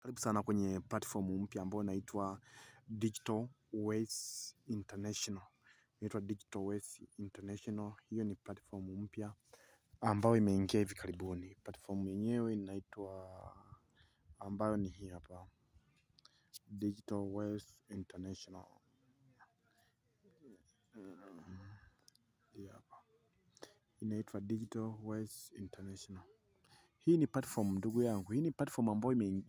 Karibu sana kwenye platform mpya ambayo inaitwa Digital Ways International. Inaitwa Digital Ways International. Hiyo ni platform mpya ambayo imeingia hivi karibuni. Platform yenyewe inaitwa ambayo ni hii hapa. Digital Ways International. Hii hapa. Inaitwa Digital Ways International. Hii ni platform ndugu yangu. Hii ni platform ambayo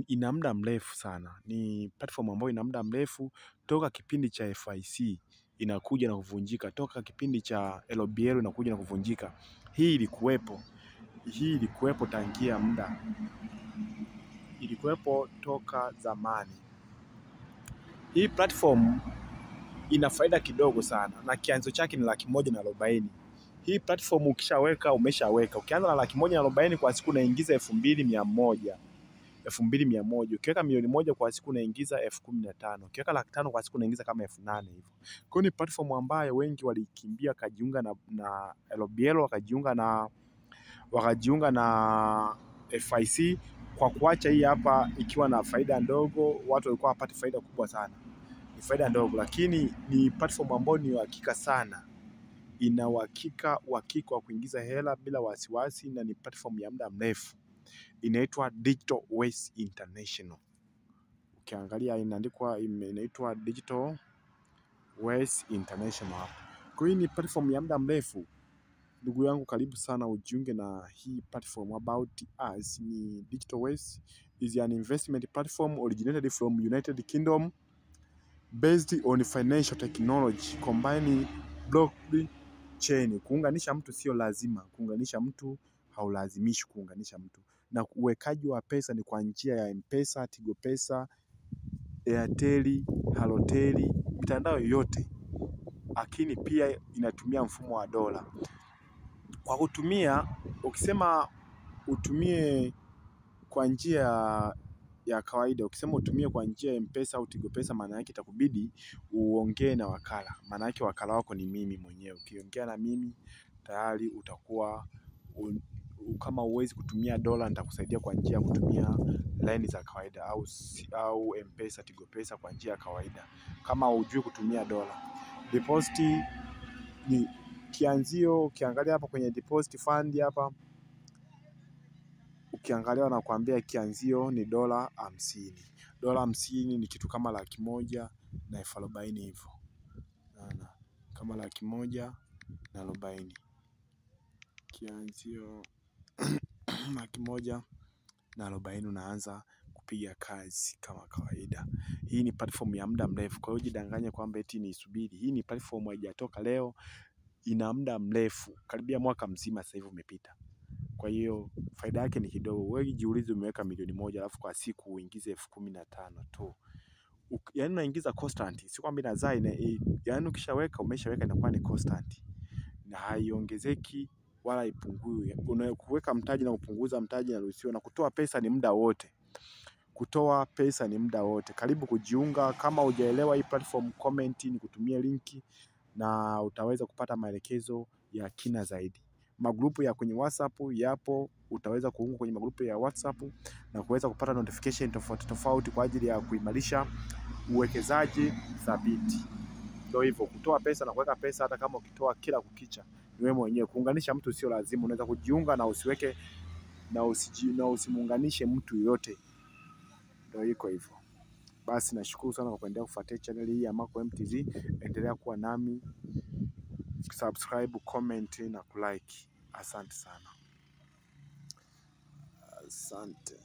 ina muda mrefu sana. Ni platform ambayo ina muda mrefu toka kipindi cha FIC inakuja na kuvunjika, toka kipindi cha LBL inakuja na kuvunjika. Hii ilikuwepo tangia muda. Ilikuwepo toka zamani. Hii platform ina faida kidogo sana na kianzo chake ni 140,000. Hii platform ukishaweka umeshaweka. Ukianza na 140,000 kwa siku unaingiza 2,100. 2,100. Ukiweka 1,000,000 kwa siku unaingiza 15,000. Ukiweka 500,000 kwa siku unaingiza kama 8,000 hivyo. Kwa hiyo ni platform ambayo wengi walikimbia kajiunga na LBL, wakajiunga na FIC kwa kuacha hii hapa ikiwa na faida ndogo. Watu walikuwa hawapati faida kubwa sana. Ni faida ndogo, lakini ni platform ambayo ni uhakika sana. Ina uhakika wa kuingiza hela bila wasiwasi na ni platform ya muda mrefu. Inaitwa Digital Ways International. Ukiangalia inaandikwa inaitwa Digital Ways International. Kwa hiyo ni platform ya muda mrefu. Ndugu yangu karibu sana ujiunge na hii platform. About us ni Digital Ways is an investment platform originated from United Kingdom based on financial technology combining blockchain. Kuunganisha mtu sio lazima. Kuunganisha mtu haulazimishi kuunganisha mtu. Na uwekaji wa pesa ni kwa njia ya M-Pesa, Tigo Pesa, Airtel, Halotel, mitandao yote. Lakini pia inatumia mfumo wa dola. Kwa kutumia, ukisema utumie kwa njia ya kawaida, ukisema utumie kwa njia ya M-Pesa au Tigo Pesa, maana yake itakubidi uongee na wakala. Maana yake wakala wako ni mimi mwenyewe. Ukiongea na mimi tayari utakuwa kama huwezi kutumia dola nitakusaidia kwa njia ya kutumia line za kawaida au M-Pesa, Tigo Pesa kwa njia ya kawaida. Kama hujui kutumia dola. Deposit ni kianzio. Ukiangalia hapa kwenye deposit fund hapa, ukiangalia wanakuambia kianzio ni $50. $50 ni kitu kama 140,000 hivyo. Kama 140,000. Kianzio 140,000 unaanza kupiga kazi kama kawaida. Hii ni platform ya muda mrefu. Kwa hiyo jidanganye kwamba eti ni subiri. Hii ni platform haijatoka leo, ina muda mrefu. Karibia mwaka mzima sasa hivi umepita. Kwa hiyo faida yake ni kidogo. Wewe jiulize umeweka 1,000,000 alafu kwa siku uingize 15,000 tu. Yaani unaingiza constant. Si kwamba inazaa yaani ukishaweka umeshaweka inakuwa ni constant. Na haiongezeki wala ipungui. Kuweka mtaji na kupunguza mtaji inaruhusiwa, na kutoa pesa ni muda wote. Kutoa pesa ni muda wote. Karibu kujiunga. Kama hujaelewa hii platform, comment ni kutumia linki na utaweza kupata maelekezo ya kina zaidi. Magrupu ya kwenye WhatsApp yapo, utaweza kuungwa kwenye magrupu ya WhatsApp na kuweza kupata notification tofauti kwa ajili ya kuimarisha uwekezaji thabiti. Ndio hivyo, kutoa pesa na kuweka pesa, hata kama ukitoa kila kukicha ni wewe mwenyewe. Kuunganisha mtu sio lazima. Unaweza kujiunga na usiweke na usimuunganishe mtu yote. Ndio iko hivyo. Basi nashukuru sana kwa kuendelea kufuatilia channel hii ya Marco MTZ. Endelea kuwa nami, subscribe, comment na kulike. Asante sana. Asante.